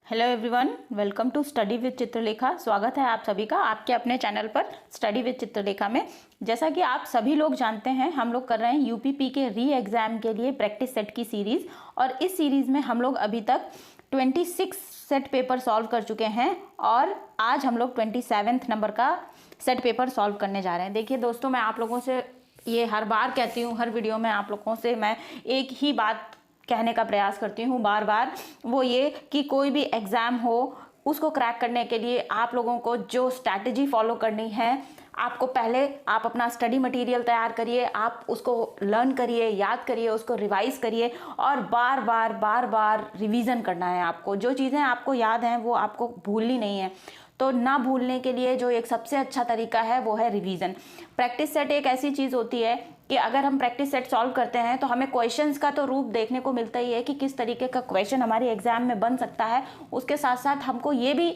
Hello everyone, welcome to study with Chitralekha. स्वागत है आप सभी का आपके अपने चैनल पर स्टडी विद चित्रलेखा में। जैसा कि आप सभी लोग जानते हैं, हम लोग कर रहे हैं यूपीपी के री एग्ज़ाम के लिए प्रैक्टिस सेट की सीरीज़। और इस सीरीज़ में हम लोग अभी तक 26 सेट पेपर सॉल्व कर चुके हैं और आज हम लोग 27 नंबर का सेट पेपर सॉल्व करने जा रहे हैं। देखिए दोस्तों, मैं आप लोगों से ये हर बार कहती हूँ, हर वीडियो में आप लोगों से मैं एक ही बात कहने का प्रयास करती हूँ बार बार, वो ये कि कोई भी एग्ज़ाम हो उसको क्रैक करने के लिए आप लोगों को जो स्ट्रैटेजी फॉलो करनी है, आपको पहले आप अपना स्टडी मटेरियल तैयार करिए, आप उसको लर्न करिए, याद करिए, उसको रिवाइज करिए और बार बार रिवीजन करना है। आपको जो चीज़ें आपको याद हैं वो आपको भूलनी नहीं है। तो ना भूलने के लिए जो एक सबसे अच्छा तरीका है वो है रिवीजन। प्रैक्टिस सेट एक ऐसी चीज़ होती है कि अगर हम प्रैक्टिस सेट सॉल्व करते हैं तो हमें क्वेश्चंस का तो रूप देखने को मिलता ही है कि किस तरीके का क्वेश्चन हमारे एग्जाम में बन सकता है। उसके साथ साथ हमको ये भी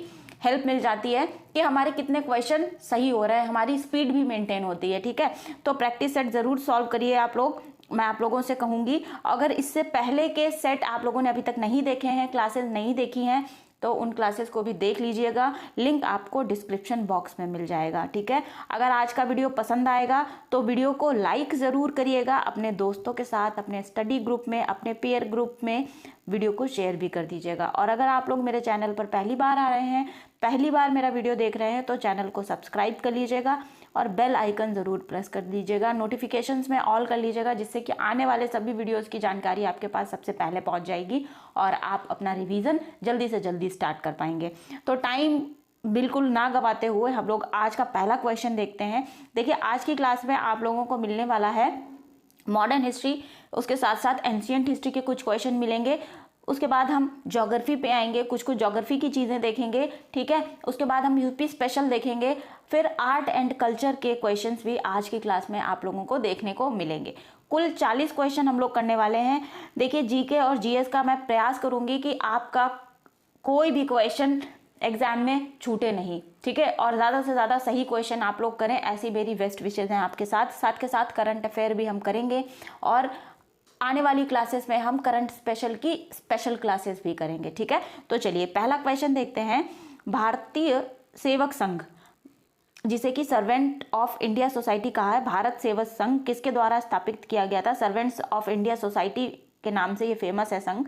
हेल्प मिल जाती है कि हमारे कितने क्वेश्चन सही हो रहे हैं, हमारी स्पीड भी मेंटेन होती है। ठीक है, तो प्रैक्टिस सेट ज़रूर सॉल्व करिए आप लोग, मैं आप लोगों से कहूँगी। अगर इससे पहले के सेट आप लोगों ने अभी तक नहीं देखे हैं, क्लासेस नहीं देखी हैं, तो उन क्लासेस को भी देख लीजिएगा। लिंक आपको डिस्क्रिप्शन बॉक्स में मिल जाएगा। ठीक है, अगर आज का वीडियो पसंद आएगा तो वीडियो को लाइक ज़रूर करिएगा, अपने दोस्तों के साथ, अपने स्टडी ग्रुप में, अपने पेयर ग्रुप में वीडियो को शेयर भी कर दीजिएगा। और अगर आप लोग मेरे चैनल पर पहली बार आ रहे हैं, पहली बार मेरा वीडियो देख रहे हैं, तो चैनल को सब्सक्राइब कर लीजिएगा और बेल आइकन ज़रूर प्रेस कर दीजिएगा, नोटिफिकेशंस में ऑल कर लीजिएगा, जिससे कि आने वाले सभी वीडियोस की जानकारी आपके पास सबसे पहले पहुंच जाएगी और आप अपना रिवीजन जल्दी से जल्दी स्टार्ट कर पाएंगे। तो टाइम बिल्कुल ना गवाते हुए हम लोग आज का पहला क्वेश्चन देखते हैं। देखिए, आज की क्लास में आप लोगों को मिलने वाला है मॉडर्न हिस्ट्री, उसके साथ साथ एंशिएंट हिस्ट्री के कुछ क्वेश्चन मिलेंगे। उसके बाद हम ज्योग्राफी पे आएंगे, कुछ ज्योग्राफी की चीज़ें देखेंगे। ठीक है, उसके बाद हम यूपी स्पेशल देखेंगे। फिर आर्ट एंड कल्चर के क्वेश्चंस भी आज की क्लास में आप लोगों को देखने को मिलेंगे। कुल 40 क्वेश्चन हम लोग करने वाले हैं। देखिए, जीके और जीएस का मैं प्रयास करूंगी कि आपका कोई भी क्वेश्चन एग्जाम में छूटे नहीं। ठीक है, और ज़्यादा से ज़्यादा सही क्वेश्चन आप लोग करें, ऐसी मेरी बेस्ट विशेष हैं आपके साथ। साथ के साथ करंट अफेयर भी हम करेंगे और आने वाली क्लासेस में हम करंट स्पेशल की स्पेशल क्लासेस भी करेंगे। ठीक है, तो चलिए पहला क्वेश्चन देखते हैं। भारतीय सेवक संघ, जिसे कि सर्वेंट ऑफ इंडिया सोसाइटी कहा है, भारत सेवक संघ किसके द्वारा स्थापित किया गया था? सर्वेंट्स ऑफ इंडिया सोसाइटी के नाम से ये फेमस है संघ।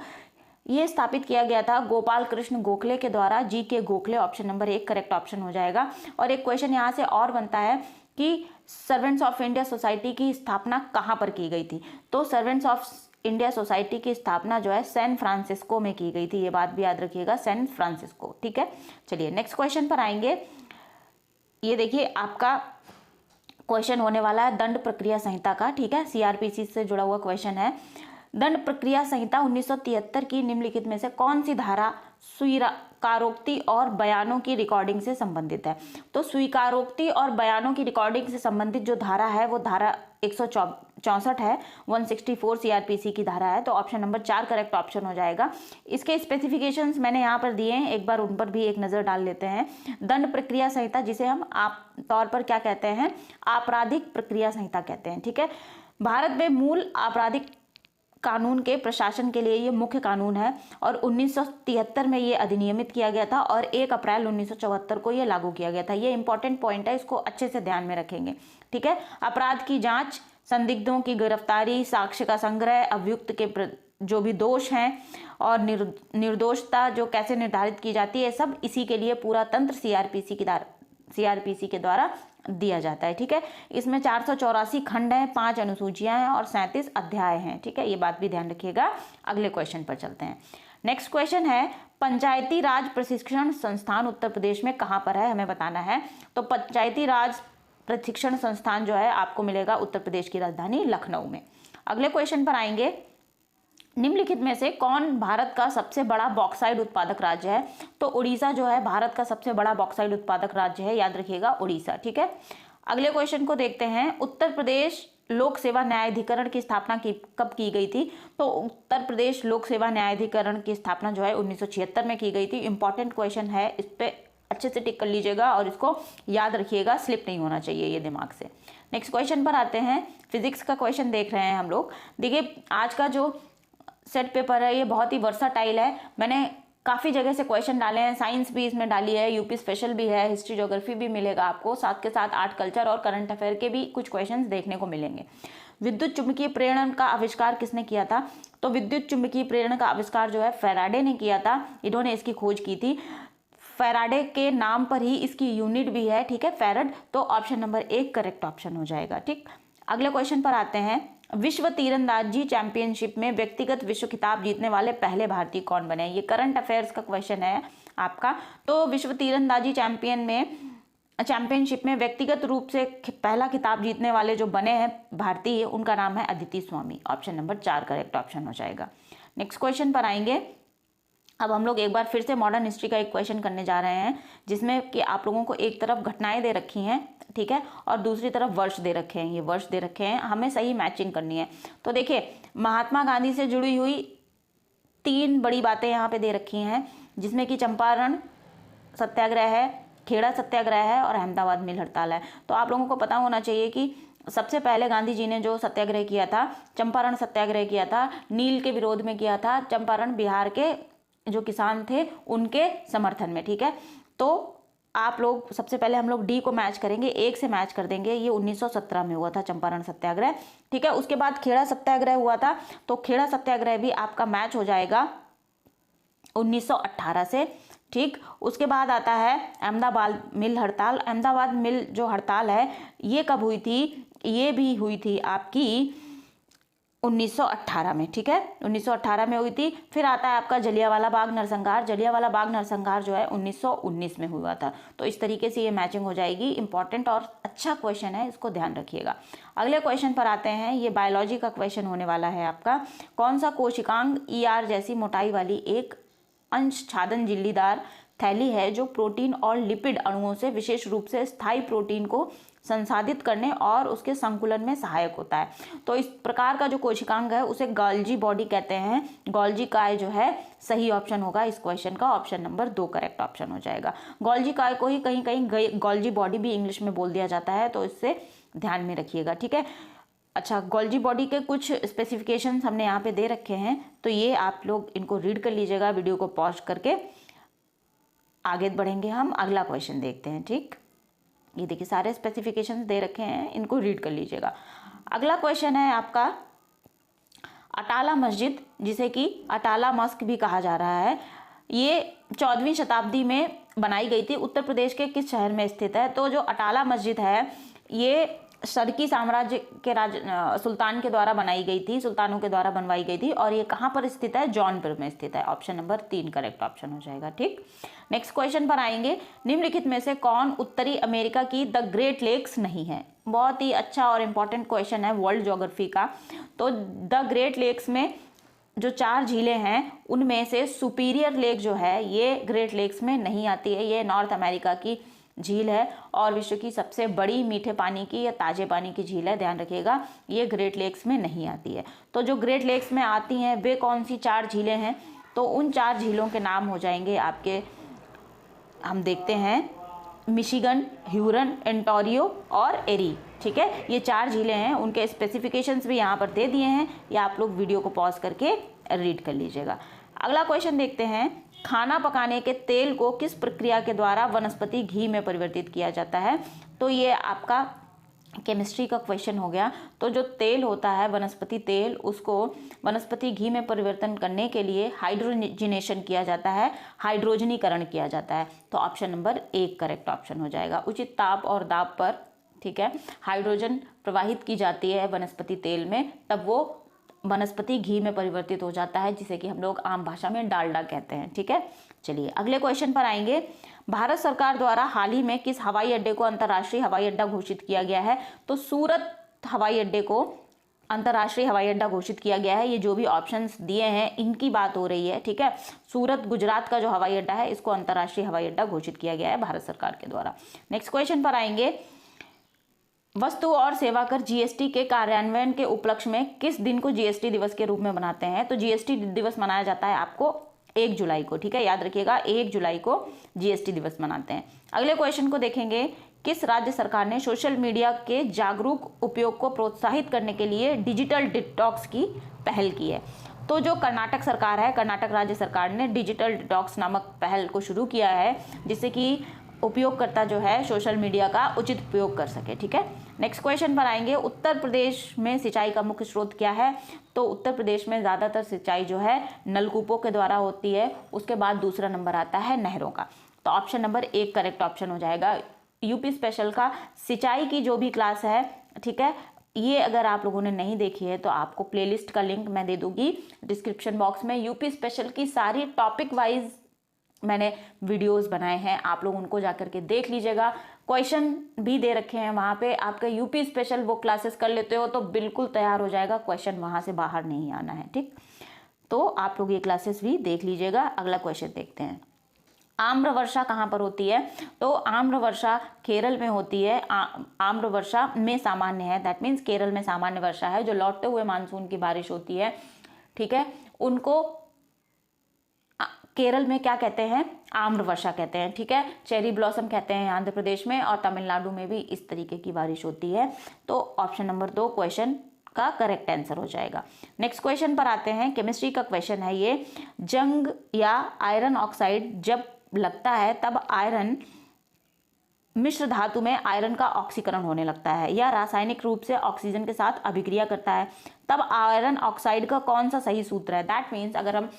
ये स्थापित किया गया था गोपाल कृष्ण गोखले के द्वारा। जी के Gokhale, option number 1 correct option हो जाएगा। और एक क्वेश्चन यहाँ से और बनता है कि सर्वेंट्स ऑफ इंडिया सोसाइटी की स्थापना कहाँ पर की गई थी? तो सर्वेंट्स ऑफ इंडिया सोसाइटी की स्थापना जो है सैन फ्रांसिस्को में की गई थी। ये बात भी याद रखिएगा, सैन फ्रांसिस्को। ठीक है, चलिए नेक्स्ट क्वेश्चन पर आएंगे। ये देखिए, आपका क्वेश्चन होने वाला है दंड प्रक्रिया संहिता का। ठीक है, सीआरपीसी से जुड़ा हुआ क्वेश्चन है। दंड प्रक्रिया संहिता 1973 की निम्नलिखित में से कौन सी धारा स्वीकारोक्ति और बयानों की रिकॉर्डिंग से संबंधित है? तो स्वीकारोक्ति और बयानों की रिकॉर्डिंग से संबंधित जो धारा है वो धारा 164 है, 164 सीआरपीसी की धारा है। तो ऑप्शन नंबर 4 करेक्ट ऑप्शन हो जाएगा। इसके स्पेसिफिकेशंस मैंने यहाँ पर दिए हैं, एक बार उन पर भी एक नज़र डाल लेते हैं। दंड प्रक्रिया संहिता, जिसे हम आम तौर पर क्या कहते हैं? आपराधिक प्रक्रिया संहिता कहते हैं। ठीक है, भारत में मूल आपराधिक कानून के प्रशासन के लिए ये मुख्य कानून है और 1973 में ये अधिनियमित किया गया था और 1 अप्रैल 1974 को ये लागू किया गया था। ये इंपॉर्टेंट पॉइंट है, इसको अच्छे से ध्यान में रखेंगे। ठीक है, अपराध की जांच, संदिग्धों की गिरफ्तारी, साक्ष्य का संग्रह, अभियुक्त के जो भी दोष हैं और निर्दोषता जो कैसे निर्धारित की जाती है, सब इसी के लिए पूरा तंत्र सीआरपीसी के द्वारा दिया जाता है। ठीक है, इसमें 484 खंड हैं, 5 अनुसूचियां हैं और 37 अध्याय हैं। ठीक है, ये बात भी ध्यान रखिएगा। अगले क्वेश्चन पर चलते हैं। नेक्स्ट क्वेश्चन है, पंचायती राज प्रशिक्षण संस्थान उत्तर प्रदेश में कहाँ पर है? हमें बताना है। तो पंचायती राज प्रशिक्षण संस्थान जो है आपको मिलेगा उत्तर प्रदेश की राजधानी लखनऊ में। अगले क्वेश्चन पर आएंगे। निम्नलिखित में से कौन भारत का सबसे बड़ा बॉक्साइट उत्पादक राज्य है? तो उड़ीसा जो है भारत का सबसे बड़ा बॉक्साइट उत्पादक राज्य है, याद रखिएगा उड़ीसा। ठीक है, अगले क्वेश्चन को देखते हैं। उत्तर प्रदेश लोक सेवा न्यायाधिकरण की स्थापना कब की गई थी? तो उत्तर प्रदेश लोक सेवा न्यायाधिकरण की स्थापना जो है 1976 में की गई थी। इंपॉर्टेंट क्वेश्चन है, इस पर अच्छे से टिक कर लीजिएगा और इसको याद रखिएगा, स्लिप नहीं होना चाहिए ये दिमाग से। नेक्स्ट क्वेश्चन पर आते हैं। फिजिक्स का क्वेश्चन देख रहे हैं हम लोग। देखिए, आज का जो सेट पेपर है ये बहुत ही वर्साटाइल है। मैंने काफ़ी जगह से क्वेश्चन डाले हैं, साइंस भी इसमें डाली है, यूपी स्पेशल भी है, हिस्ट्री ज्योग्राफी भी मिलेगा आपको, साथ के साथ आर्ट कल्चर और करंट अफेयर के भी कुछ क्वेश्चंस देखने को मिलेंगे। विद्युत चुंबकीय प्रेरण का आविष्कार किसने किया था? तो विद्युत चुंबकीय प्रेरण का आविष्कार जो है फैराडे ने किया था, इन्होंने इसकी खोज की थी। फैराडे के नाम पर ही इसकी यूनिट भी है, ठीक है, फैरड। तो ऑप्शन नंबर 1 करेक्ट ऑप्शन हो जाएगा। ठीक, अगले क्वेश्चन पर आते हैं। विश्व तीरंदाजी चैंपियनशिप में व्यक्तिगत विश्व खिताब जीतने वाले पहले भारतीय कौन बने? ये करंट अफेयर्स का क्वेश्चन है आपका। तो विश्व तीरंदाजी चैंपियनशिप में व्यक्तिगत रूप से पहला खिताब जीतने वाले जो बने हैं भारतीय, उनका नाम है अदिति स्वामी। ऑप्शन नंबर 4 करेक्ट ऑप्शन हो जाएगा। नेक्स्ट क्वेश्चन पर आएंगे। अब हम लोग एक बार फिर से मॉडर्न हिस्ट्री का एक क्वेश्चन करने जा रहे हैं, जिसमें कि आप लोगों को एक तरफ घटनाएं दे रखी हैं, ठीक है, और दूसरी तरफ वर्ष दे रखे हैं। ये वर्ष दे रखे हैं, हमें सही मैचिंग करनी है। तो देखिए, महात्मा गांधी से जुड़ी हुई 3 बड़ी बातें यहाँ पे दे रखी हैं, जिसमें कि चंपारण सत्याग्रह है, खेड़ा सत्याग्रह है और अहमदाबाद मिल हड़ताल है। तो आप लोगों को पता होना चाहिए कि सबसे पहले गांधी जी ने जो सत्याग्रह किया था, चंपारण सत्याग्रह किया था, नील के विरोध में किया था। चंपारण बिहार के जो किसान थे उनके समर्थन में, ठीक है। तो आप लोग सबसे पहले हम लोग डी को मैच करेंगे, 1 से मैच कर देंगे। ये 1917 में हुआ था चंपारण सत्याग्रह, ठीक है। उसके बाद खेड़ा सत्याग्रह हुआ था, तो खेड़ा सत्याग्रह भी आपका मैच हो जाएगा 1918 से, ठीक। उसके बाद आता है अहमदाबाद मिल हड़ताल। अहमदाबाद मिल जो हड़ताल है ये कब हुई थी? ये भी हुई थी आपकी 1918 में, ठीक है, 1918 में हुई थी। फिर आता है आपका जलियांवाला बाग नरसंहार। जलियांवाला बाग नरसंहार जो है 1919 में हुआ था। तो इस तरीके से ये मैचिंग हो जाएगी। इंपॉर्टेंट और अच्छा क्वेश्चन है, इसको ध्यान रखिएगा। अगले क्वेश्चन पर आते हैं। ये बायोलॉजी का क्वेश्चन होने वाला है आपका। कौन सा कोशिकांग ER जैसी मोटाई वाली एक अंश छादन झिल्लीदार थैली है जो प्रोटीन और लिपिड अणुओं से, विशेष रूप से स्थायी प्रोटीन को संसाधित करने और उसके संकुलन में सहायक होता है? तो इस प्रकार का जो कोशिकांग है उसे गोल्जी बॉडी कहते हैं। गोल्जी काय जो है सही ऑप्शन होगा इस क्वेश्चन का। ऑप्शन नंबर 2 करेक्ट ऑप्शन हो जाएगा। गोल्जी काय को ही कहीं कहीं गोल्जी बॉडी भी इंग्लिश में बोल दिया जाता है, तो इससे ध्यान में रखिएगा, ठीक है। अच्छा, गोल्जी बॉडी के कुछ स्पेसिफिकेशन हमने यहाँ पे दे रखे हैं, तो ये आप लोग इनको रीड कर लीजिएगा। वीडियो को पॉज करके आगे बढ़ेंगे हम, अगला क्वेश्चन देखते हैं, ठीक। ये देखिए सारे स्पेसिफिकेशन दे रखे हैं, इनको रीड कर लीजिएगा। अगला क्वेश्चन है आपका अटाला मस्जिद, जिसे कि अटाला मस्क भी कहा जा रहा है। ये 14वीं शताब्दी में बनाई गई थी। उत्तर प्रदेश के किस शहर में स्थित है? तो जो अटाला मस्जिद है ये शर्की साम्राज्य के सुल्तान के द्वारा बनाई गई थी, सुल्तानों के द्वारा बनवाई गई थी। और ये कहाँ पर स्थित है? जौनपुर में स्थित है। ऑप्शन नंबर 3 करेक्ट ऑप्शन हो जाएगा, ठीक। नेक्स्ट क्वेश्चन पर आएंगे। निम्नलिखित में से कौन उत्तरी अमेरिका की द ग्रेट लेक्स नहीं है? बहुत ही अच्छा और इम्पॉर्टेंट क्वेश्चन है वर्ल्ड ज्योग्राफी का। तो द ग्रेट लेक्स में जो 4 झीलें हैं उनमें से सुपीरियर लेक जो है ये ग्रेट लेक्स में नहीं आती है। ये नॉर्थ अमेरिका की झील है और विश्व की सबसे बड़ी मीठे पानी की या ताजे पानी की झील है, ध्यान रखिएगा। ये ग्रेट लेक्स में नहीं आती है। तो जो ग्रेट लेक्स में आती हैं वे कौन सी 4 झीलें हैं? तो उन 4 झीलों के नाम हो जाएंगे आपके, हम देखते हैं, मिशिगन, ह्यूरन, एंटोरियो और एरी, ठीक है। ये 4 झीलें हैं, उनके स्पेसिफिकेशंस भी यहाँ पर दे दिए हैं, या आप लोग वीडियो को पॉज करके रीड कर लीजिएगा। अगला क्वेश्चन देखते हैं। खाना पकाने के तेल को किस प्रक्रिया के द्वारा वनस्पति घी में परिवर्तित किया जाता है? तो ये आपका केमिस्ट्री का क्वेश्चन हो गया। तो जो तेल होता है वनस्पति तेल, उसको वनस्पति घी में परिवर्तन करने के लिए हाइड्रोजनेशन किया जाता है, हाइड्रोजनीकरण किया जाता है। तो ऑप्शन नंबर 1 करेक्ट ऑप्शन हो जाएगा। उचित ताप और दाब पर, ठीक है, हाइड्रोजन प्रवाहित की जाती है वनस्पति तेल में, तब वो वनस्पति घी में परिवर्तित हो जाता है, जिसे कि हम लोग आम भाषा में डालडा कहते हैं, ठीक है। चलिए अगले क्वेश्चन पर आएंगे। भारत सरकार द्वारा हाल ही में किस हवाई अड्डे को अंतर्राष्ट्रीय हवाई अड्डा घोषित किया गया है? तो सूरत हवाई अड्डे को अंतर्राष्ट्रीय हवाई अड्डा घोषित किया गया है। ये जो भी ऑप्शंस दिए हैं इनकी बात हो रही है, ठीक है। सूरत गुजरात का जो हवाई अड्डा है इसको अंतर्राष्ट्रीय हवाई अड्डा घोषित किया गया है भारत सरकार के द्वारा। नेक्स्ट क्वेश्चन पर आएंगे। वस्तु और सेवा कर GST के कार्यान्वयन के उपलक्ष्य में किस दिन को GST दिवस के रूप में मनाते हैं? तो GST दिवस मनाया जाता है आपको 1 जुलाई को, ठीक है, याद रखिएगा 1 जुलाई को GST दिवस मनाते हैं। अगले क्वेश्चन को देखेंगे। किस राज्य सरकार ने सोशल मीडिया के जागरूक उपयोग को प्रोत्साहित करने के लिए डिजिटल डिटॉक्स की पहल की है? तो जो कर्नाटक सरकार है, कर्नाटक राज्य सरकार ने डिजिटल डिटॉक्स नामक पहल को शुरू किया है, जिससे कि उपयोगकर्ता जो है सोशल मीडिया का उचित उपयोग कर सके। ठीक है, नेक्स्ट क्वेश्चन पर आएंगे। उत्तर प्रदेश में सिंचाई का मुख्य स्रोत क्या है? तो उत्तर प्रदेश में ज़्यादातर सिंचाई जो है नलकूपों के द्वारा होती है, उसके बाद दूसरा नंबर आता है नहरों का। तो ऑप्शन नंबर 1 करेक्ट ऑप्शन हो जाएगा। यूपी स्पेशल का सिंचाई की जो भी क्लास है, ठीक है, ये अगर आप लोगों ने नहीं देखी है तो आपको प्लेलिस्ट का लिंक मैं दे दूंगी डिस्क्रिप्शन बॉक्स में। यूपी स्पेशल की सारी टॉपिक वाइज मैंने वीडियोस बनाए हैं, आप लोग उनको जाकर के देख लीजिएगा। क्वेश्चन भी दे रखे हैं वहाँ पे, आपका यूपी स्पेशल वो क्लासेस कर लेते हो तो बिल्कुल तैयार हो जाएगा, क्वेश्चन वहाँ से बाहर नहीं आना है। ठीक, तो आप लोग ये क्लासेस भी देख लीजिएगा। अगला क्वेश्चन देखते हैं। आम्र वर्षा कहाँ पर होती है? तो आम्र वर्षा केरल में होती है। आम्र वर्षा में सामान्य है, दैट मीन्स केरल में सामान्य वर्षा है। जो लौटते हुए मानसून की बारिश होती है, ठीक है, उनको केरल में क्या कहते हैं? आम्र वर्षा कहते हैं। ठीक है, चेरी ब्लॉसम कहते हैं आंध्र प्रदेश में, और तमिलनाडु में भी इस तरीके की बारिश होती है। तो ऑप्शन नंबर 2 क्वेश्चन का करेक्ट आंसर हो जाएगा। नेक्स्ट क्वेश्चन पर आते हैं। केमिस्ट्री का क्वेश्चन है ये। जंग या आयरन ऑक्साइड जब लगता है तब आयरन मिश्र धातु में आयरन का ऑक्सीकरण होने लगता है या रासायनिक रूप से ऑक्सीजन के साथ अभिक्रिया करता है, तब आयरन ऑक्साइड का कौन सा सही सूत्र है? दैट मीन्स अगर हम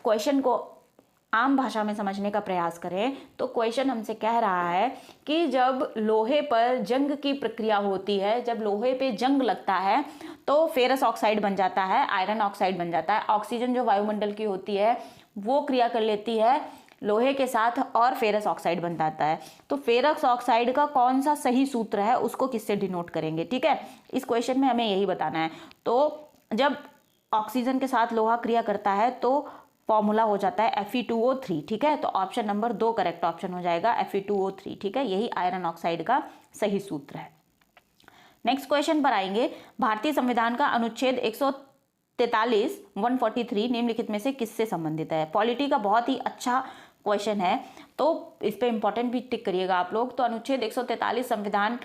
क्वेश्चन को आम भाषा में समझने का प्रयास करें तो क्वेश्चन हमसे कह रहा है कि जब लोहे पर जंग की प्रक्रिया होती है, जब लोहे पे जंग लगता है तो फेरस ऑक्साइड बन जाता है, आयरन ऑक्साइड बन जाता है। ऑक्सीजन जो वायुमंडल की होती है वो क्रिया कर लेती है लोहे के साथ और फेरस ऑक्साइड बन जाता है। तो फेरस ऑक्साइड का कौन सा सही सूत्र है उसको किससे डिनोट करेंगे? ठीक है, इस क्वेश्चन में हमें यही बताना है। तो जब ऑक्सीजन के साथ लोहा क्रिया करता है तो फॉर्मूला हो जाता है Fe2O3। ठीक है, तो ऑप्शन नंबर 2 करेक्ट ऑप्शन हो जाएगा, Fe2O3। ठीक है, यही आयरन ऑक्साइड का सही सूत्र है। नेक्स्ट क्वेश्चन पर आएंगे। भारतीय संविधान का अनुच्छेद 143 निम्नलिखित में से किससे संबंधित है? पॉलिटी का बहुत ही अच्छा क्वेश्चन है, तो इस पे इंपॉर्टेंट भी टिक करिएगा आप लोग। तो अनुच्छेद 143 संविधान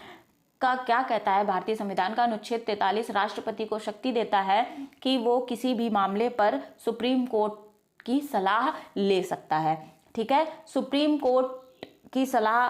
का क्या कहता है? भारतीय संविधान का अनुच्छेद 43 राष्ट्रपति को शक्ति देता है कि वो किसी भी मामले पर सुप्रीम कोर्ट की सलाह ले सकता है। ठीक है, सुप्रीम कोर्ट की सलाह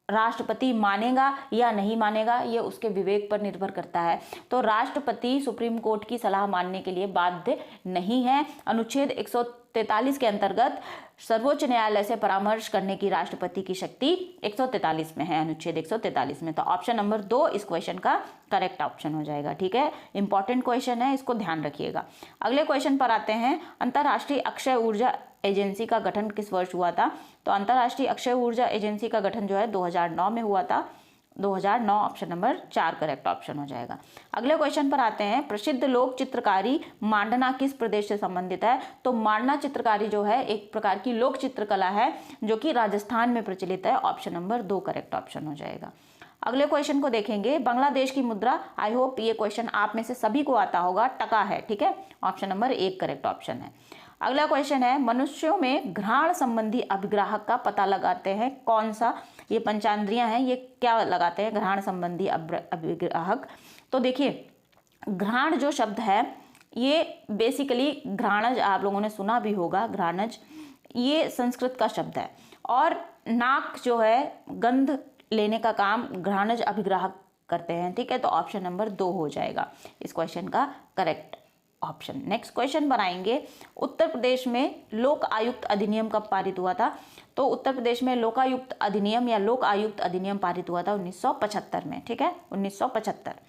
राष्ट्रपति मानेगा या नहीं मानेगा ये उसके विवेक पर निर्भर करता है। तो राष्ट्रपति सुप्रीम कोर्ट की सलाह मानने के लिए बाध्य नहीं है। अनुच्छेद 143 के अंतर्गत सर्वोच्च न्यायालय से परामर्श करने की राष्ट्रपति की शक्ति 143 में है, अनुच्छेद 143 में। तो ऑप्शन नंबर 2 इस क्वेश्चन का करेक्ट ऑप्शन हो जाएगा। ठीक है, इंपॉर्टेंट क्वेश्चन है, इसको ध्यान रखिएगा। अगले क्वेश्चन पर आते हैं। अंतर्राष्ट्रीय अक्षय ऊर्जा एजेंसी का गठन किस वर्ष हुआ था? तो अंतर्राष्ट्रीय अक्षय ऊर्जा एजेंसी का गठन जो है 2009 में हुआ था। 2009 ऑप्शन नंबर 4 करेक्ट ऑप्शन हो जाएगा। अगले क्वेश्चन पर आते हैं। प्रसिद्ध लोक चित्रकारी मांडना किस प्रदेश से संबंधित है? तो मांडना चित्रकारी जो है एक प्रकार की लोक चित्रकला है जो कि राजस्थान में प्रचलित है। ऑप्शन नंबर 2 करेक्ट ऑप्शन हो जाएगा। अगले क्वेश्चन को देखेंगे। बांग्लादेश की मुद्रा, आई होप ये क्वेश्चन आप में से सभी को आता होगा, टका है। ठीक है, ऑप्शन नंबर 1 करेक्ट ऑप्शन है। अगला क्वेश्चन है। मनुष्यों में घ्राण संबंधी अभिग्राहक का पता लगाते हैं कौन सा? ये पंचांद्रियां हैं, ये क्या लगाते हैं? घ्राण संबंधी अभिग्राहक। तो देखिए, घ्राण जो शब्द है ये बेसिकली घ्राणज, आप लोगों ने सुना भी होगा, घ्राणज ये संस्कृत का शब्द है, और नाक जो है गंध लेने का काम घ्राणज अभिग्राहक करते हैं। ठीक है, तो ऑप्शन नंबर 2 हो जाएगा इस क्वेश्चन का करेक्ट ऑप्शन। नेक्स्ट क्वेश्चन बनाएंगे। उत्तर प्रदेश में लोक आयुक्त अधिनियम कब पारित हुआ था? तो उत्तर प्रदेश में लोकायुक्त अधिनियम या लोक आयुक्त अधिनियम पारित हुआ था 1975 में। ठीक है, 1975।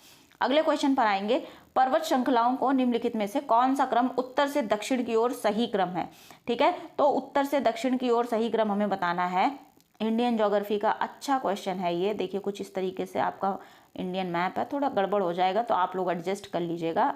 अगले क्वेश्चन पर आएंगे। पर्वत श्रृंखलाओं को निम्नलिखित में से कौन सा क्रम उत्तर से दक्षिण की ओर सही क्रम है? ठीक है, तो उत्तर से दक्षिण की ओर सही क्रम हमें बताना है। इंडियन ज्योग्राफी का अच्छा क्वेश्चन है ये। देखिए, कुछ इस तरीके से आपका इंडियन मैप है, थोड़ा गड़बड़ हो जाएगा तो आप लोग एडजस्ट कर लीजिएगा,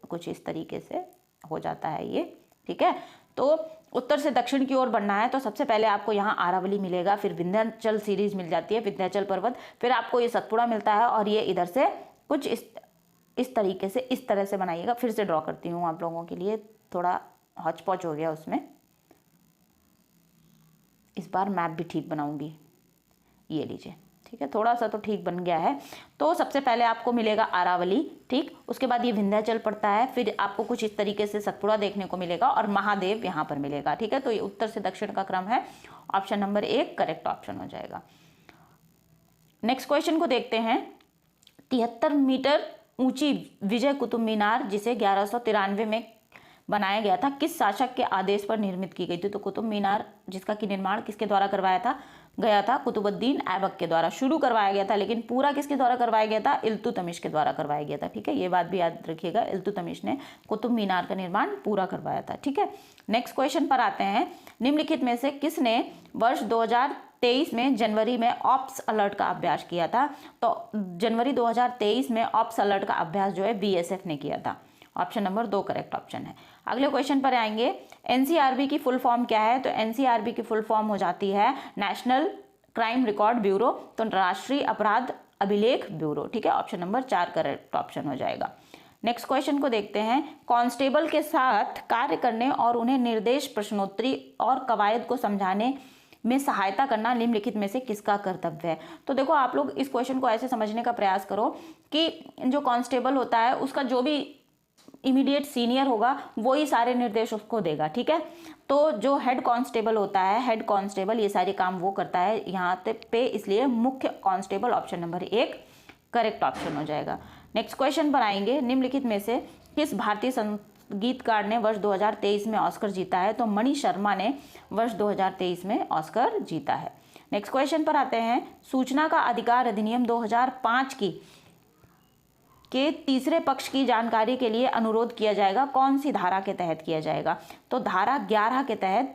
कुछ इस तरीके से हो जाता है ये। ठीक है, तो उत्तर से दक्षिण की ओर बढ़ना है तो सबसे पहले आपको यहाँ आरावली मिलेगा, फिर विंध्याचल सीरीज मिल जाती है, विंध्याचल पर्वत, फिर आपको ये सतपुड़ा मिलता है, और ये इधर से कुछ इस तरीके से, इस तरह से बनाइएगा। फिर से ड्रॉ करती हूँ आप लोगों के लिए, थोड़ा हौच पौच हो गया उसमें, इस बार मैप भी ठीक बनाऊंगी। ये लीजिए, ठीक है, थोड़ा सा तो ठीक बन गया है। तो सबसे पहले आपको मिलेगा अरावली, ठीक, उसके बाद ये विंध्याचल पड़ता है, फिर आपको कुछ इस तरीके से सतपुड़ा देखने को मिलेगा और महादेव यहाँ पर मिलेगा। ठीक है, तो ये उत्तर से दक्षिण का क्रम है। ऑप्शन नंबर 1 करेक्ट ऑप्शन हो जाएगा। नेक्स्ट क्वेश्चन को देखते हैं। 73 मीटर ऊंची विजय कुतुब मीनार, जिसे 1193 में बनाया गया था, किस शासक के आदेश पर निर्मित की गई थी? तो कुतुब मीनार जिसका कि निर्माण किसके द्वारा करवाया गया था? कुतुबुद्दीन ऐबक के द्वारा। शुरू करवाया गया था, लेकिन पूरा किसके द्वारा करवाया गया था? इल्तुतमिश के द्वारा करवाया गया था। ठीक है, ये बात भी याद रखिएगा, इल्तुतमिश ने कुतुब मीनार का निर्माण पूरा करवाया था। ठीक है, नेक्स्ट क्वेश्चन पर आते हैं। निम्नलिखित में से किसने वर्ष 2023 में जनवरी में ऑप्स अलर्ट का अभ्यास किया था? तो जनवरी 2023 में ऑप्स अलर्ट का अभ्यास जो है बीएसएफ ने किया था। ऑप्शन नंबर 2 करेक्ट ऑप्शन है। अगले क्वेश्चन पर आएंगे। एनसीआरबी की फुल फॉर्म क्या है? तो एनसीआरबी की फुल फॉर्म हो जाती है नेशनल क्राइम रिकॉर्ड ब्यूरो, तो राष्ट्रीय अपराध अभिलेख ब्यूरो। ठीक है, ऑप्शन नंबर 4 करेक्ट ऑप्शन हो जाएगा। नेक्स्ट क्वेश्चन को देखते हैं। कांस्टेबल के साथ कार्य करने और उन्हें निर्देश, प्रश्नोत्तरी और कवायद को समझाने में सहायता करना निम्नलिखित में से किसका कर्तव्य है? तो देखो, आप लोग इस क्वेश्चन को ऐसे समझने का प्रयास करो कि जो कांस्टेबल होता है उसका जो भी इमीडिएट सीनियर होगा वो ही सारे निर्देश उसको देगा। ठीक है, तो जो हेड कांस्टेबल होता है, हेड कांस्टेबल ये सारे काम वो करता है यहाँ पे, इसलिए मुख्य constable option number 1 correct option हो जाएगा। नेक्स्ट क्वेश्चन पर आएंगे। निम्नलिखित में से किस भारतीय संगीतकार ने वर्ष 2023 में ऑस्कर जीता है? तो मणि शर्मा ने वर्ष 2023 में ऑस्कर जीता है। नेक्स्ट क्वेश्चन पर आते हैं। सूचना का अधिकार अधिनियम 2005 के तीसरे पक्ष की जानकारी के लिए अनुरोध किया जाएगा, कौन सी धारा के तहत किया जाएगा? तो धारा 11 के तहत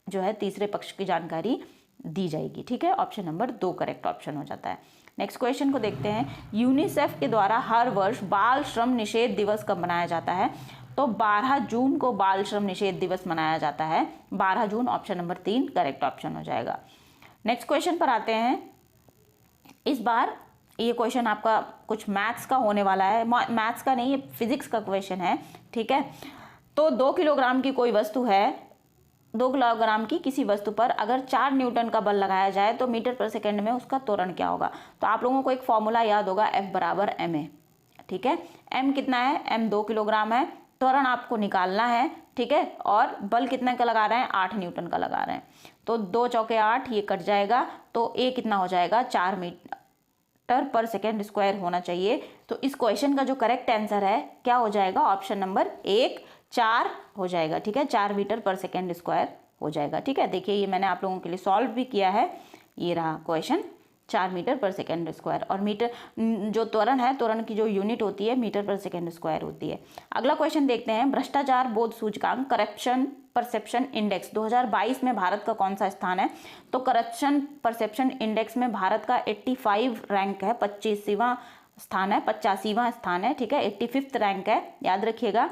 जो है तीसरे पक्ष की जानकारी दी जाएगी। ठीक है, ऑप्शन नंबर 2 करेक्ट ऑप्शन हो जाता है। नेक्स्ट क्वेश्चन को देखते हैं। यूनिसेफ के द्वारा हर वर्ष बाल श्रम निषेध दिवस कब मनाया जाता है? तो 12 जून को बाल श्रम निषेध दिवस मनाया जाता है। 12 जून ऑप्शन नंबर 3 करेक्ट ऑप्शन हो जाएगा। नेक्स्ट क्वेश्चन पर आते हैं। इस बार ये क्वेश्चन आपका कुछ मैथ्स का होने वाला है, मैथ्स का नहीं, ये फिजिक्स का क्वेश्चन है। ठीक है, तो 2 किलोग्राम की कोई वस्तु है, 2 किलोग्राम की किसी वस्तु पर अगर 4 न्यूटन का बल लगाया जाए तो मीटर पर सेकंड में उसका त्वरण क्या होगा? तो आप लोगों को एक फॉर्मूला याद होगा, F बराबर ma। ठीक है, m कितना है? m 2 किलोग्राम है, त्वरण आपको निकालना है। ठीक है, और बल कितने का लगा रहे हैं? 8 न्यूटन का लगा रहे हैं, तो 2 चौके 8, ये कट जाएगा, तो a कितना हो जाएगा? 4 मीटर पर सेकेंड स्क्वायर होना चाहिए। तो इस क्वेश्चन का जो करेक्ट आंसर है क्या हो जाएगा? ऑप्शन नंबर 1 4 हो जाएगा। ठीक है, 4 मीटर पर सेकेंड स्क्वायर हो जाएगा। ठीक है, देखिए ये मैंने आप लोगों के लिए सॉल्व भी किया है, ये रहा क्वेश्चन, 4 मीटर पर सेकेंड स्क्वायर। और मीटर जो त्वरण है, त्वरण की जो यूनिट होती है मीटर पर सेकेंड स्क्वायर होती है। अगला क्वेश्चन देखते हैं। भ्रष्टाचार बोध सूचकांक करप्शन परसेप्शन इंडेक्स 2022 में भारत का कौन सा स्थान है? तो करप्शन परसेप्शन इंडेक्स में भारत का 85 रैंक है, 25वां स्थान है, 85वां स्थान है। ठीक है, 85th रैंक है, याद रखिएगा,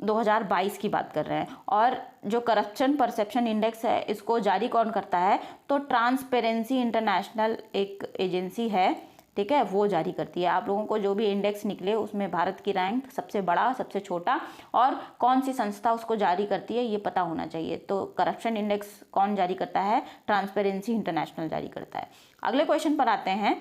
2022 की बात कर रहे हैं। और जो करप्शन परसेप्शन इंडेक्स है इसको जारी कौन करता है? तो ट्रांसपेरेंसी इंटरनेशनल एक एजेंसी है, ठीक है, वो जारी करती है। आप लोगों को जो भी इंडेक्स निकले उसमें भारत की रैंक सबसे बड़ा, सबसे छोटा और कौन सी संस्था उसको जारी करती है ये पता होना चाहिए। तो करप्शन इंडेक्स कौन जारी करता है? ट्रांसपेरेंसी इंटरनेशनल जारी करता है। अगले क्वेश्चन पर आते हैं।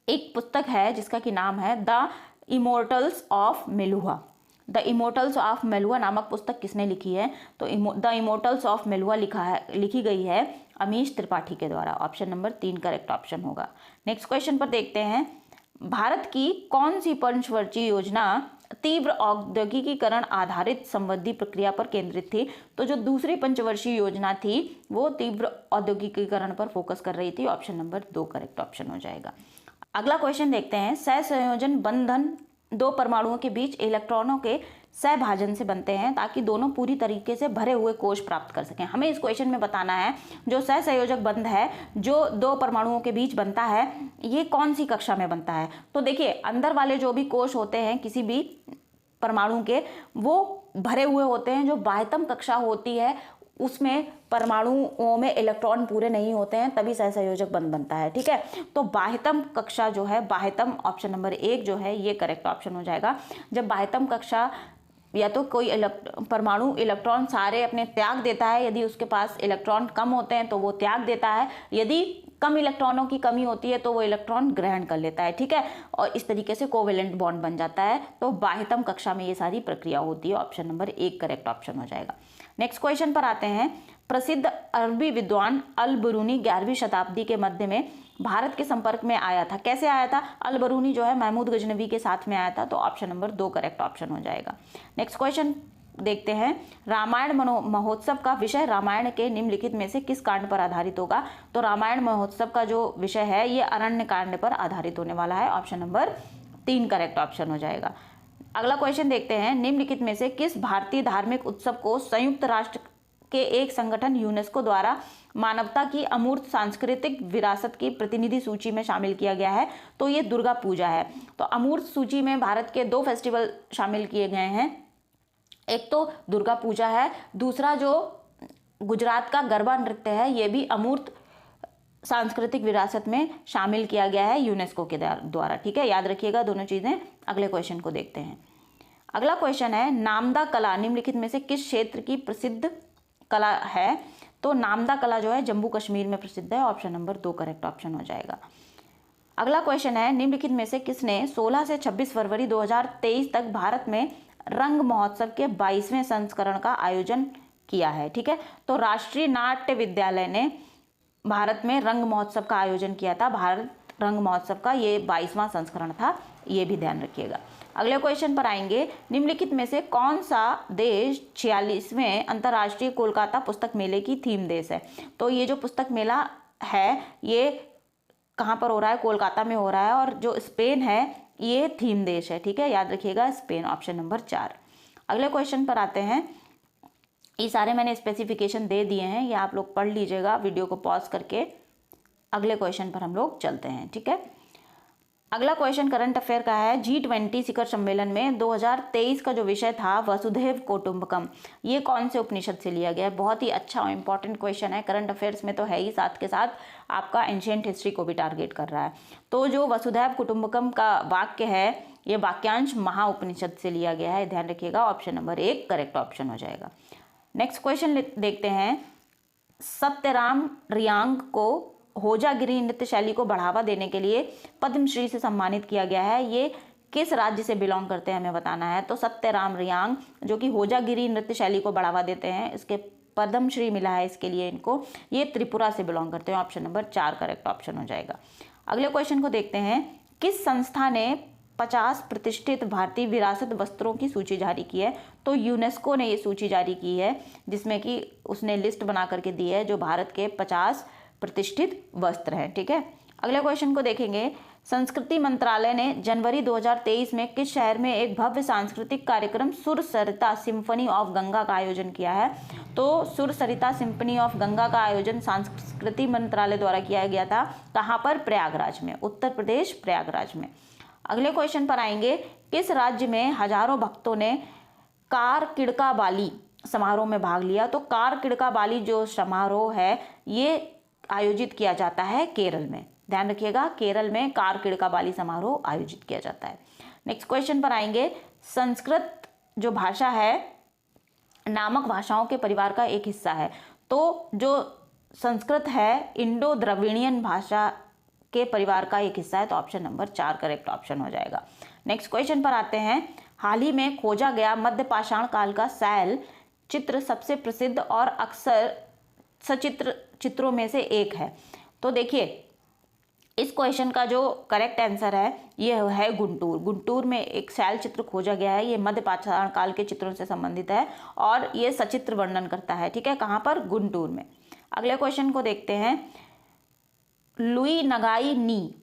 एक पुस्तक है जिसका कि नाम है the immortals of Meluha. The immortals of Meluha नामक पुस्तक किसने लिखी है? तो द इमोर्टल्स ऑफ मेलुहा लिखी गई है अमीश त्रिपाठी के द्वारा। ऑप्शन नंबर 3 करेक्ट ऑप्शन होगा। नेक्स्ट क्वेश्चन पर देखते हैं। भारत की कौन सी पंचवर्षीय योजना तीव्र औद्योगिकीकरण आधारित संवृद्धि प्रक्रिया पर केंद्रित थी? तो जो दूसरी पंचवर्षीय योजना थी वो तीव्र औद्योगिकीकरण पर फोकस कर रही थी। ऑप्शन नंबर 2 करेक्ट ऑप्शन हो जाएगा। अगला क्वेश्चन देखते हैं। सहसंयोजन बंधन 2 परमाणुओं के बीच इलेक्ट्रॉनों के सहभाजन से बनते हैं ताकि दोनों पूरी तरीके से भरे हुए कोश प्राप्त कर सकें। हमें इस क्वेश्चन में बताना है जो सहसंयोजक बंध है जो 2 परमाणुओं के बीच बनता है ये कौन सी कक्षा में बनता है? तो देखिए, अंदर वाले जो भी कोश होते हैं किसी भी परमाणु के वो भरे हुए होते हैं। जो बाह्यतम कक्षा होती है उसमें परमाणुओं में इलेक्ट्रॉन पूरे नहीं होते हैं, तभी सहसंयोजक बंध बनता है। ठीक है, तो बाह्यतम कक्षा जो है, बाह्यतम ऑप्शन नंबर 1 जो है ये करेक्ट ऑप्शन हो जाएगा। जब बाह्यतम कक्षा या तो कोई परमाणु इलेक्ट्रॉन सारे अपने त्याग देता है, यदि उसके पास इलेक्ट्रॉन कम होते हैं तो वो त्याग देता है, यदि कम इलेक्ट्रॉनों की कमी होती है तो वो इलेक्ट्रॉन ग्रहण कर लेता है, ठीक है, और इस तरीके से कोवेलेंट बॉन्ड बन जाता है। तो बाह्यतम कक्षा में ये सारी प्रक्रिया होती है। ऑप्शन नंबर 1 करेक्ट ऑप्शन हो जाएगा। नेक्स्ट क्वेश्चन पर आते हैं। प्रसिद्ध अरबी विद्वान अल बरूनी 11वीं शताब्दी के मध्य में भारत के संपर्क में आया था। कैसे आया था? अल बरूनी जो है महमूद गजनवी के साथ में आया था। तो ऑप्शन नंबर 2 करेक्ट ऑप्शन हो जाएगा। नेक्स्ट क्वेश्चन देखते हैं। रामायण महोत्सव का विषय रामायण के निम्नलिखित में से किस कांड पर आधारित होगा? तो रामायण महोत्सव का जो विषय है ये अरण्य कांड पर आधारित होने वाला है। ऑप्शन नंबर 3 करेक्ट ऑप्शन हो जाएगा। अगला क्वेश्चन देखते हैं। निम्नलिखित में से किस भारतीय धार्मिक उत्सव को संयुक्त राष्ट्र के एक संगठन यूनेस्को द्वारा मानवता की अमूर्त सांस्कृतिक विरासत की प्रतिनिधि सूची में शामिल किया गया है? तो ये दुर्गा पूजा है। तो अमूर्त सूची में भारत के 2 फेस्टिवल शामिल किए गए हैं। एक तो दुर्गा पूजा है, दूसरा जो गुजरात का गरबा नृत्य है ये भी अमूर्त सांस्कृतिक विरासत में शामिल किया गया है यूनेस्को के द्वारा, ठीक है, याद रखिएगा दोनों चीजें। अगले क्वेश्चन को देखते हैं। अगला क्वेश्चन है। नामदा कला निम्नलिखित में से किस क्षेत्र की प्रसिद्ध कला है? तो नामदा कला जो है जम्मू कश्मीर में प्रसिद्ध है। ऑप्शन नंबर 2 करेक्ट ऑप्शन हो जाएगा। अगला क्वेश्चन है। निम्नलिखित में से किसने 16 से 26 फरवरी 2023 तक भारत में रंग महोत्सव के 22वें संस्करण का आयोजन किया है? ठीक है, तो राष्ट्रीय नाट्य विद्यालय ने भारत में रंग महोत्सव का आयोजन किया था। भारत रंग महोत्सव का ये 22वां संस्करण था, ये भी ध्यान रखिएगा। अगले क्वेश्चन पर आएंगे। निम्नलिखित में से कौन सा देश 46वें अंतर्राष्ट्रीय कोलकाता पुस्तक मेले की थीम देश है? तो ये जो पुस्तक मेला है ये कहाँ पर हो रहा है? कोलकाता में हो रहा है, और जो स्पेन है ये थीम देश है, ठीक है, याद रखिएगा स्पेन। Option number 4। अगले क्वेश्चन पर आते हैं। ये सारे मैंने स्पेसिफिकेशन दे दिए हैं, ये आप लोग पढ़ लीजिएगा वीडियो को पॉज करके। अगले क्वेश्चन पर हम लोग चलते हैं, ठीक है। अगला क्वेश्चन करंट अफेयर का है। G20 शिखर सम्मेलन में 2023 का जो विषय था वसुधैव कुटुंबकम, ये कौन से उपनिषद से लिया गया है? बहुत ही अच्छा और इंपॉर्टेंट क्वेश्चन है, करंट अफेयर्स में तो है ही, साथ के साथ आपका एंशिएंट हिस्ट्री को भी टारगेट कर रहा है। तो जो वसुधैव कुटुंबकम का वाक्य है ये वाक्यांश महाउपनिषद से लिया गया है, ध्यान रखिएगा। ऑप्शन नंबर 1 करेक्ट ऑप्शन हो जाएगा। नेक्स्ट क्वेश्चन देखते हैं। सत्यराम रियांग को होजागिरी नृत्य शैली को बढ़ावा देने के लिए पद्मश्री से सम्मानित किया गया है। ये किस राज्य से बिलोंग करते हैं हमें बताना है। तो सत्यराम रियांग जो कि होजागिरी नृत्य शैली को बढ़ावा देते हैं, इसके पद्मश्री मिला है इसके लिए इनको, ये त्रिपुरा से बिलोंग करते हैं। ऑप्शन नंबर 4 करेक्ट ऑप्शन हो जाएगा। अगले क्वेश्चन को देखते हैं। किस संस्था ने 50 प्रतिष्ठित भारतीय विरासत वस्त्रों की सूची जारी की है? तो यूनेस्को ने ये सूची जारी की है, जिसमें कि उसने लिस्ट बना करके दी है जो भारत के 50 प्रतिष्ठित वस्त्र हैं, ठीक है। अगले क्वेश्चन को देखेंगे। संस्कृति मंत्रालय ने जनवरी 2023 में किस शहर में एक भव्य सांस्कृतिक कार्यक्रम सुर सरिता सिम्फनी ऑफ गंगा का आयोजन किया है? तो सुर सरिता सिम्फनी ऑफ गंगा का आयोजन संस्कृति मंत्रालय द्वारा किया गया था। कहाँ पर? प्रयागराज में, उत्तर प्रदेश प्रयागराज में। अगले क्वेश्चन पर आएंगे। किस राज्य में हजारों भक्तों ने कार किड़का बाली समारोह में भाग लिया? तो कार किड़का बाली जो समारोह है ये आयोजित किया जाता है केरल में, ध्यान रखिएगा, केरल में कार किड़का बाली समारोह आयोजित किया जाता है। नेक्स्ट क्वेश्चन पर आएंगे। संस्कृत जो भाषा है नामक भाषाओं के परिवार का एक हिस्सा है। तो जो संस्कृत है इंडो द्रविड़ियन भाषा के परिवार का एक हिस्सा है। तो ऑप्शन नंबर 4 करेक्ट ऑप्शन हो जाएगा। नेक्स्ट क्वेश्चन पर आते हैं। हाल ही में खोजा गया मध्य पाषाण काल का शैल चित्र सबसे प्रसिद्ध और अक्सर सचित्र चित्रों में से एक है। तो देखिए इस क्वेश्चन का जो करेक्ट आंसर है ये है गुंटूर। गुंटूर में एक शैल चित्र खोजा गया है, ये मध्य पाषाण काल के चित्रों से संबंधित है और ये सचित्र वर्णन करता है, ठीक है, कहाँ पर? गुंटूर में। अगले क्वेश्चन को देखते हैं। लुई नगाई नी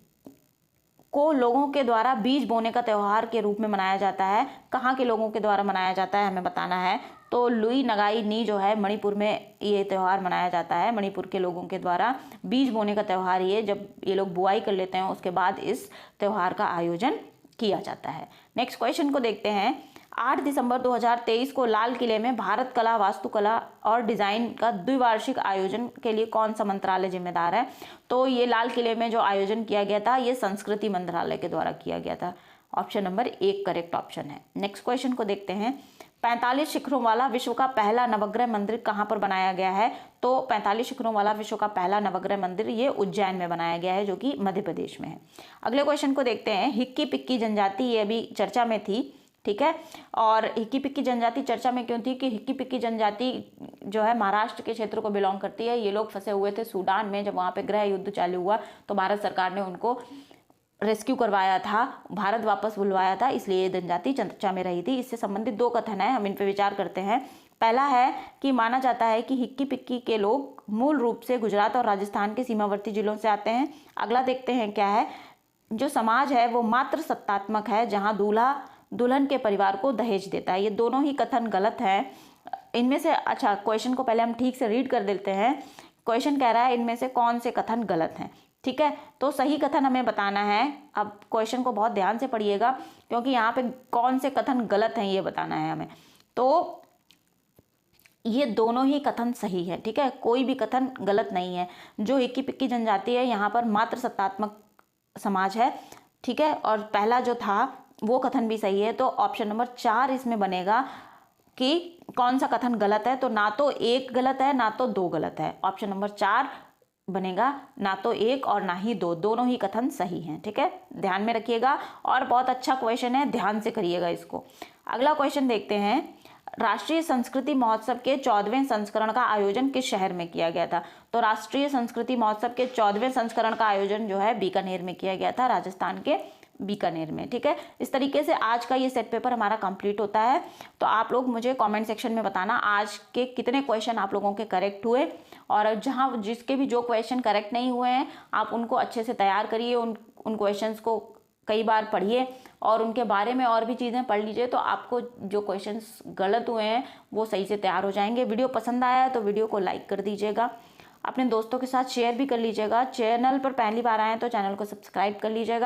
को लोगों के द्वारा बीज बोने का त्यौहार के रूप में मनाया जाता है। कहाँ के लोगों के द्वारा मनाया जाता है हमें बताना है। तो लुई नगाई नी जो है मणिपुर में ये त्यौहार मनाया जाता है। मणिपुर के लोगों के द्वारा बीज बोने का त्यौहार ये, जब ये लोग बुआई कर लेते हैं उसके बाद इस त्यौहार का आयोजन किया जाता है। नेक्स्ट क्वेश्चन को देखते हैं। 8 दिसंबर 2023 को लाल किले में भारत कला, वास्तुकला और डिजाइन का द्विवार्षिक आयोजन के लिए कौन सा मंत्रालय जिम्मेदार है? तो ये लाल किले में जो आयोजन किया गया था ये संस्कृति मंत्रालय के द्वारा किया गया था। ऑप्शन नंबर 1 करेक्ट ऑप्शन है। नेक्स्ट क्वेश्चन को देखते हैं। 45 शिखरों वाला विश्व का पहला नवग्रह मंदिर कहाँ पर बनाया गया है? तो 45 शिखरों वाला विश्व का पहला नवग्रह मंदिर ये उज्जैन में बनाया गया है, जो कि मध्य प्रदेश में है। अगले क्वेश्चन को देखते हैं। हिक्की पिक्की जनजाति, ये अभी चर्चा में थी, ठीक है। और हिक्की पिक्की जनजाति चर्चा में क्यों थी कि हिक्की पिक्की जनजाति जो है महाराष्ट्र के क्षेत्र को बिलोंग करती है। ये लोग फंसे हुए थे सूडान में, जब वहाँ पे गृह युद्ध चालू हुआ तो भारत सरकार ने उनको रेस्क्यू करवाया था, भारत वापस बुलवाया था, इसलिए ये जनजाति चर्चा में रही थी। इससे संबंधित दो कथन है, हम इन पे विचार करते हैं। पहला है कि माना जाता है कि हिक्की पिक्की के लोग मूल रूप से गुजरात और राजस्थान के सीमावर्ती जिलों से आते हैं। अगला देखते हैं क्या है। जो समाज है वो मात्र सत्तात्मक है, जहाँ दूल्हा दुल्हन के परिवार को दहेज देता है। ये दोनों ही कथन गलत हैं। इनमें से, अच्छा क्वेश्चन को पहले हम ठीक से रीड कर देते हैं। क्वेश्चन कह रहा है इनमें से कौन से कथन गलत हैं, ठीक है। तो सही कथन हमें बताना है। अब क्वेश्चन को बहुत ध्यान से पढ़िएगा, क्योंकि यहाँ पे कौन से कथन गलत हैं ये बताना है हमें। तो ये दोनों ही कथन सही है, ठीक है, कोई भी कथन गलत नहीं है। जो हिक्की पिक्की जनजाति है यहाँ पर मात्र सत्तात्मक समाज है, ठीक है। और पहला जो था वो कथन भी सही है। तो ऑप्शन नंबर 4 इसमें बनेगा कि कौन सा कथन गलत है। तो ना तो 1 गलत है ना तो 2 गलत है, ऑप्शन नंबर 4 बनेगा, ना तो 1 और ना ही 2, दोनों ही कथन सही हैं, ठीक है। ध्यान में रखिएगा और बहुत अच्छा क्वेश्चन है, ध्यान से करिएगा इसको। अगला क्वेश्चन देखते हैं। राष्ट्रीय संस्कृति महोत्सव के 14वें संस्करण का आयोजन किस शहर में किया गया था। तो राष्ट्रीय संस्कृति महोत्सव के 14वें संस्करण का आयोजन जो है बीकानेर में किया गया था, राजस्थान के बीकानेर में, ठीक है। इस तरीके से आज का ये सेट पेपर हमारा कंप्लीट होता है। तो आप लोग मुझे कमेंट सेक्शन में बताना आज के कितने क्वेश्चन आप लोगों के करेक्ट हुए, और जहां जिसके भी जो क्वेश्चन करेक्ट नहीं हुए हैं आप उनको अच्छे से तैयार करिए, उन क्वेश्चंस को कई बार पढ़िए और उनके बारे में और भी चीज़ें पढ़ लीजिए, तो आपको जो क्वेश्चंस गलत हुए हैं वो सही से तैयार हो जाएंगे। वीडियो पसंद आया है तो वीडियो को लाइक कर दीजिएगा, अपने दोस्तों के साथ शेयर भी कर लीजिएगा। चैनल पर पहली बार आए हैं तो चैनल को सब्सक्राइब कर लीजिएगा।